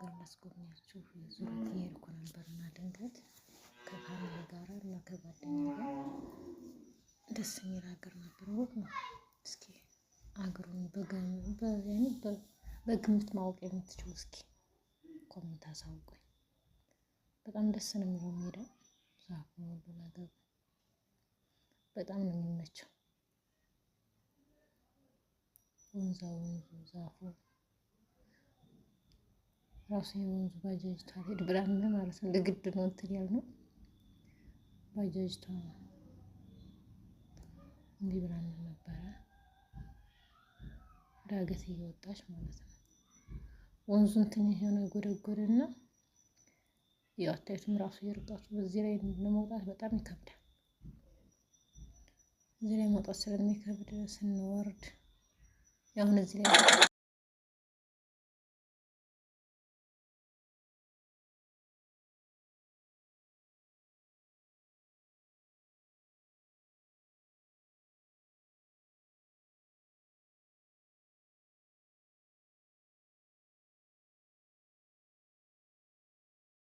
ነገር ላስጎብኛችሁ ዙረት እየሄድኩ ነበርና ድንገት ከፋሚሊ ጋር እና ከጓደኛ ጋር ደስ የሚል ሀገር ነበር። ውብ ነው። እስኪ አገሩን በግምት ማወቅ የምትችሉ እስኪ ኮሜንት አሳውቁኝ። በጣም ደስ ነው የሚለው ሜዳው፣ ዛፉ ሁሉ ነገር በጣም ነው የሚመቸው። ወንዙ ዛፉ ራሱ የወንዙ ባጃጅ ታሄድ ብላን ማለት ነው። ለግድ ነው እንትን ያልነው ባጃጅ እንዲህ ብላን ነበረ። ዳገት እየወጣች ማለት ነው። ወንዙ እንትን የሆነ ጎደጎደና ያው አታዩትም ራሱ የርቀቱ በዚህ ላይ ለመውጣት በጣም ይከብዳል። እዚህ ላይ መውጣት ስለሚከብድ ስንወርድ ያው እዚህ ላይ